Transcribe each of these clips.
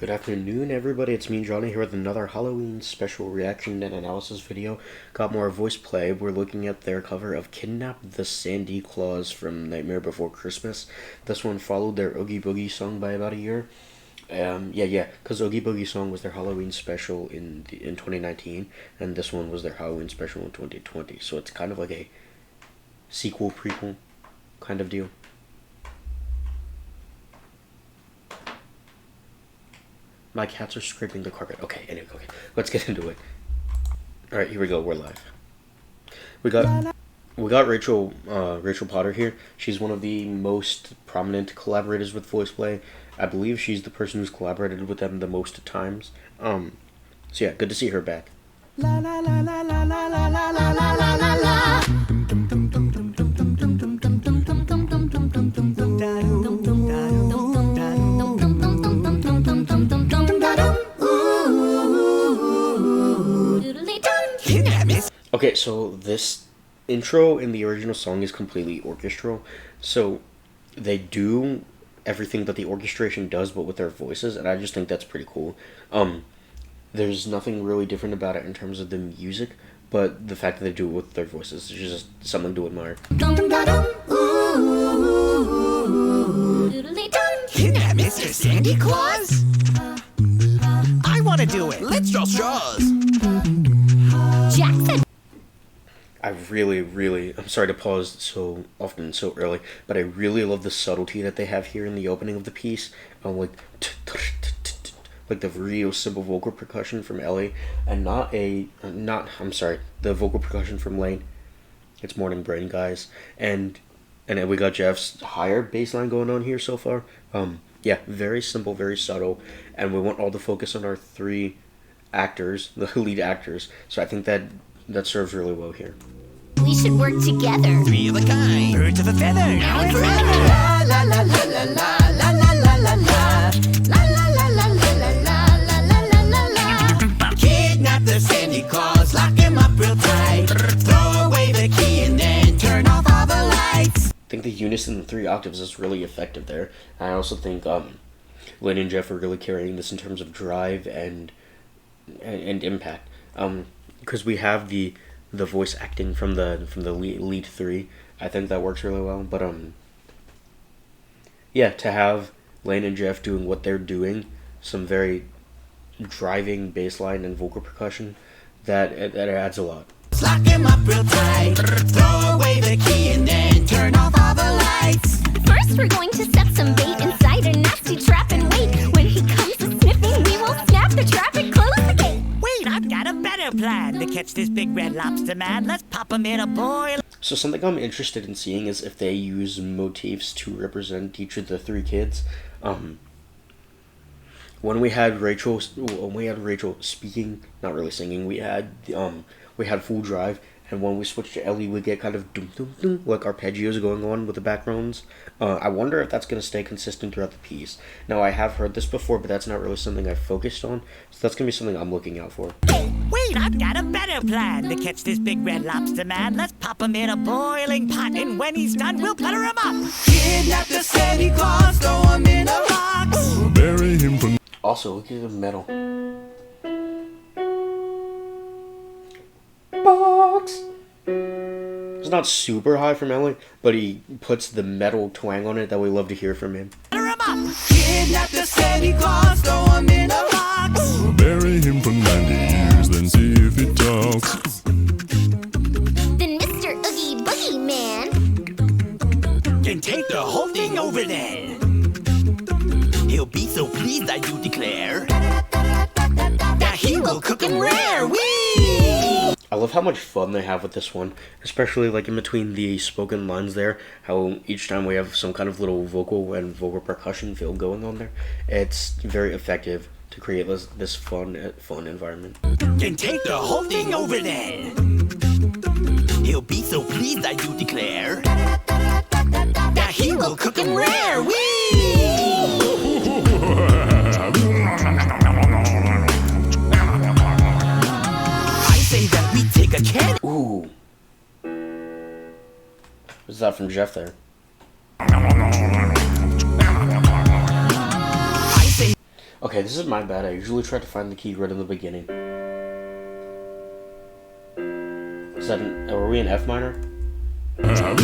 Good afternoon, everybody. It's me, Johnny, here with another Halloween special reaction and analysis video. Got more VoicePlay. We're looking at their cover of Kidnap, the Sandy Claus from Nightmare Before Christmas. This one followed their Oogie Boogie song by about a year. Because Oogie Boogie song was their Halloween special in 2019, and this one was their Halloween special in 2020. So it's kind of like a sequel, prequel kind of deal. My cats are scraping the carpet. Okay, anyway, let's get into it. Alright, here we go, we're live. We got Rachel Potter here. She's one of the most prominent collaborators with VoicePlay. I believe she's the person who's collaborated with them the most times. So yeah, good to see her back. La la la la la la la la la la la la la. Okay, so this intro in the original song is completely orchestral. So they do everything that the orchestration does, but with their voices, and I just think that's pretty cool. There's nothing really different about it in terms of the music, but the fact that they do it with their voices is just something to admire. Kidnap Mr. Sandy Claus? I want to do it. Let's draw straws. Jackson. I'm sorry to pause so often, so early, but I really love the subtlety that they have here in the opening of the piece. Like the real simple vocal percussion from Ellie, and the vocal percussion from Lane. It's Morning Brain, guys. And then we got Jeff's higher bass line going on here so far. Yeah, very simple, very subtle, and we want all the focus on our three actors, the lead actors. So I think that serves really well here. We should work together. Three of a kind, birds of a feather, now and forever. La la la la la la la la la la la. La la la la la la la la la la la. Kidnap the Sandy Claus, lock him up real tight. Throw away the key and then turn off all the lights. I think the unison in 3 octaves is really effective there. I also think Lynn and Jeff are really carrying this in terms of drive and impact. Because we have the voice acting from the lead 3. I think that works really well. But yeah, to have Lane and Jeff doing what they're doing, some very driving bass line and vocal percussion, that adds a lot. Lock him up real tight. Throw away the key and then turn off all the lights. First, we're going to set some bait inside a nasty trap and wait. When he comes to sniffing, we will snap the trap and close the gate. Wait, I've got a better plan to catch this big red lobster man. Let's pop him in a boil. So something I'm interested in seeing is if they use motifs to represent each of the 3 kids. When we had Rachel speaking, not really singing, we had full drive, and when we switched to Ellie, we get kind of dum dum dum, like arpeggios going on with the backgrounds. I wonder if that's going to stay consistent throughout the piece. Now, I have heard this before, but that's not really something I've focused on, so that's going to be something I'm looking out for. Wait, I've got a better plan to catch this big red lobster man. Let's pop him in a boiling pot, and when he's done, we'll butter him up. Kidnap the Sandy Claus, throw him in a box. Bury him from. Also, look at the metal. Box! It's not super high from Ellie, but he puts the metal twang on it that we love to hear from him. Butter him up. Kidnap the Sandy Claus, throw him in a box. Bury him for 90 years, then see if he talks. Then Mr. Oogie Boogie Man Can take the whole thing over then. He'll be so pleased, I do declare, that he will cook him rare. Whee! I love how much fun they have with this one, especially like in between the spoken lines there, how each time we have some kind of little vocal and vocal percussion feel going on there. It's very effective to create this fun environment. Can take the whole thing over then. He'll be so pleased, I do declare, that he will cook him rare. Whee! I say that we take a can. Ooh. What's that from Jeff there? I say Okay, this is my bad. I usually try to find the key right in the beginning. Is that are we in F minor? I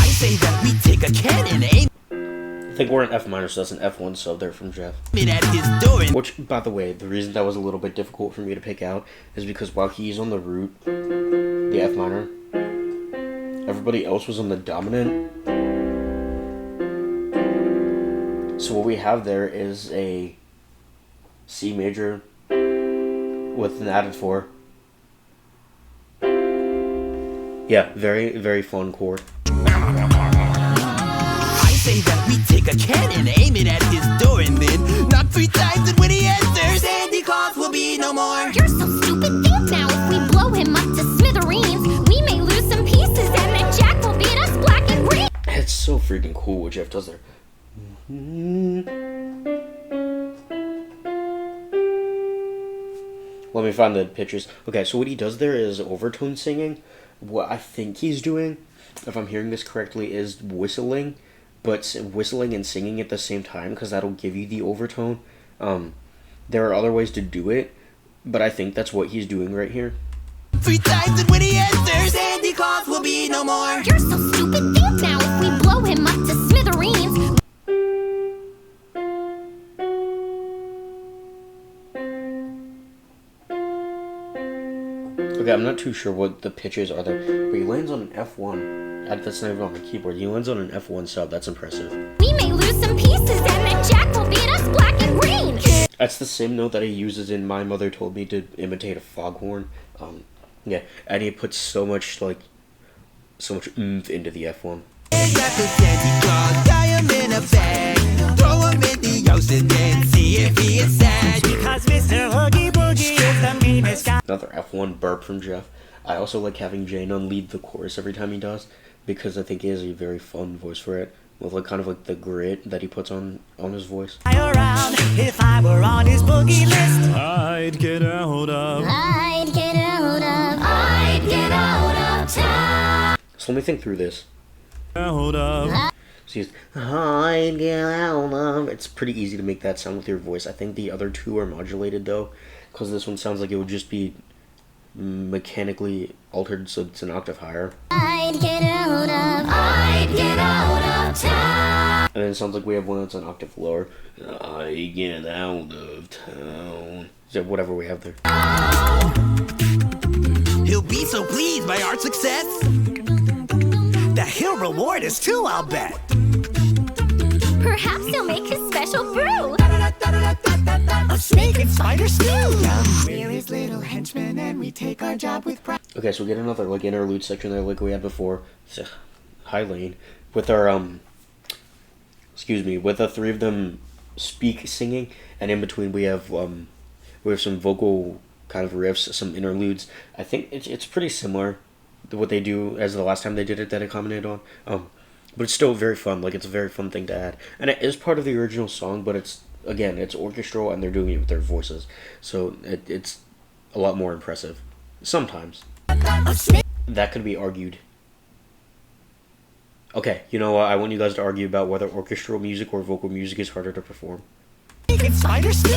say that we take a cannon, aim I think we're in F minor, so that's an F1 sub there from Jeff. it at his door and Which, by the way, the reason that was a little bit difficult for me to pick out is because while he's on the root, the F minor, everybody else was on the dominant. So what we have there is a C major with an added 4. Yeah, very, very fun chord. I say that we take a cannon, aim it at his door and then knock 3 times and when he answers, Santa Claus will be no more. You're so stupid, think now. If we blow him up to smithereens, we may lose some pieces, and then Jack will beat us black and green. It's so freaking cool what Jeff does there. Let me find the pictures. Okay, so what he does there is overtone singing. What I think he's doing, if I'm hearing this correctly, is whistling, but whistling and singing at the same time, because that'll give you the overtone. There are other ways to do it, but I think that's what he's doing right here. 3 times and when he answers, Santa Claus will be no more. You're so stupid, think now. If we blow him up to smithereens, Okay, I'm not too sure what the pitches are there, but he lands on an F1. That's not even on the keyboard. He lands on an F1 sub. That's impressive. we may lose some pieces, and then Jack will beat us black and green. That's the same note that he uses in My Mother Told Me to imitate a foghorn. Yeah, and he puts so much oomph into the F1. Got the Santa Claus, tie him in a bag, throw him in the ocean and see if he is sad. Because Mr. Hoogie Boogie is the meanest guy. Another F1 burp from Jeff. I also like having Janon lead the chorus every time he does, because I think he has a very fun voice for it, with like kind of like the grit that he puts on his voice. Around, if I were on his boogie list, I'd get out of. I'd get out of town. So let me think through this. Out of. So he's, I'd get out of. It's pretty easy to make that sound with your voice. I think the other two are modulated though, because this one sounds like it would just be mechanically altered so it's an octave higher. I'd get out of town. And then it sounds like we have one that's an octave lower. I get out of town. So whatever we have there. he'll be so pleased by our success that he'll reward us too, I'll bet. Perhaps he'll make his special brew. A snake and spider stew. We're his little henchmen and we take our job with pride. Okay, so we get another like interlude section there like we had before. High lane. With our with the three of them speak singing, and in between we have some vocal kind of riffs, some interludes. I think it's pretty similar to what they do as the last time they did it that I commented on. But it's still very fun. Like, it's a very fun thing to add. And it is part of the original song, but it's orchestral and they're doing it with their voices. So it's a lot more impressive. Sometimes. That could be argued. Okay, you know what? I want you guys to argue about whether orchestral music or vocal music is harder to perform. Spider stew.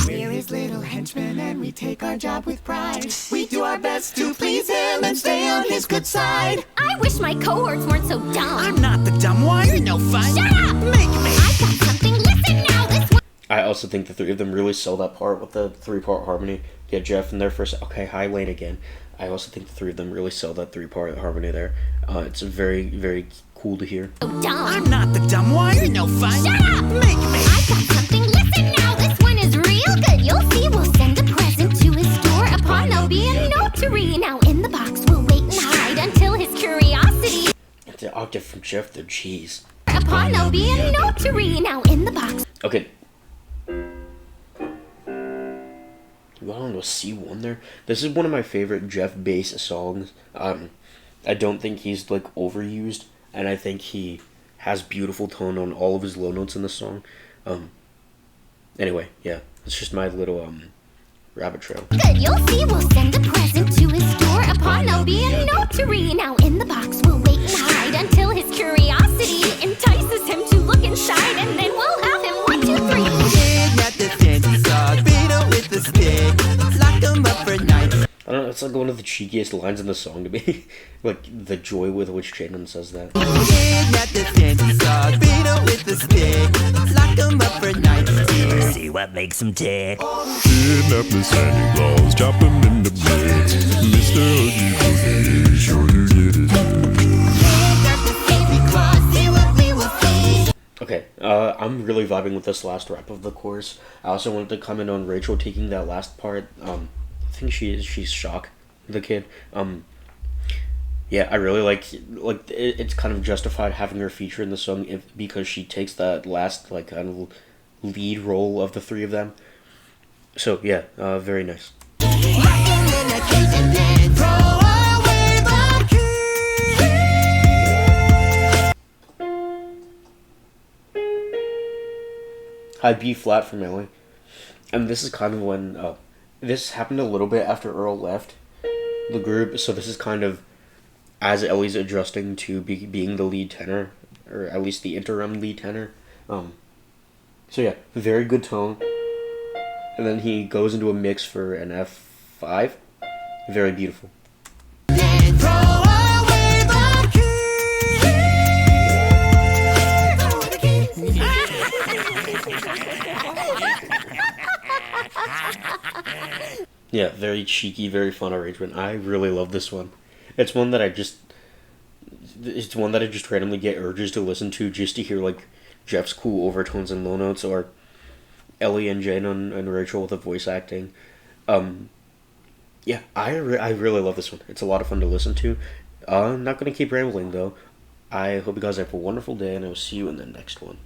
We're his little henchmen and we take our job with pride. We do our best to please him and stay on his good side. I wish my cohorts weren't so dumb. I'm not the dumb one. You're no fun. Shut up! Make me. I got something. Listen now. This one. I also think the three of them really sell that part with the 3-part harmony. Get Jeff in there first. Okay, high lane again. I also think the three of them really sell that 3-part harmony there. It's very, very cool to hear. So dumb. I'm not the dumb one. You're no fun. Shut up! Make me. I got something. Listen now. This one is real good. You'll see. We'll send a present to his store. Upon there'll be a notary. Now in the box we'll wait and hide until his curiosity. It's an octave from Jeff, the cheese. Upon there'll be a notary. Now in the box. Okay. You got on to a C1 there. This is one of my favorite Jeff bass songs. I don't think he's like overused, and I think he has beautiful tone on all of his low notes in the song. Anyway, yeah, it's just my little rabbit trail. Good, you'll see. We'll send a present to his store. Upon there'll be a notary. Now in the box we'll wait and hide until his curiosity. curiosity entices him to look inside, and then we'll have him 1, 2, 3. Kidnap the candy dog, beat him with a stick, lock him up for night. I don't know, it's like one of the cheekiest lines in the song to me. Like, the joy with which Jaden says that. Kidnap the candy dog, beat him with a stick, lock him up for night. See what makes him tick. Kidnap the Santa Claus, chop him into bits. Mr. Oogie Boogie, sure you get it. Kidnap the Santa Claus, see what we will see. Okay, I'm really vibing with this last rap of the chorus. I also wanted to comment on Rachel taking that last part. I think she's shocked, the kid. Yeah, I really it's kind of justified having her feature in the song because she takes that last like kind of lead role of the three of them. So yeah, very nice. Rockin' in a cage and then throw away the key. High B flat from Ellie, and this is kind of when this happened a little bit after Earl left the group, so this is kind of as Ellie's adjusting to being the lead tenor, or at least the interim lead tenor. So yeah, very good tone. And then he goes into a mix for an F5. Very beautiful. Then throw away the key. Yeah, very cheeky, very fun arrangement. I really love this one. It's one that I just randomly get urges to listen to just to hear like Jeff's cool overtones and low notes, or Ellie and Jane and Rachel with the voice acting. Yeah, I really love this one. It's a lot of fun to listen to. I'm not going to keep rambling though. I hope you guys have a wonderful day, and I will see you in the next one.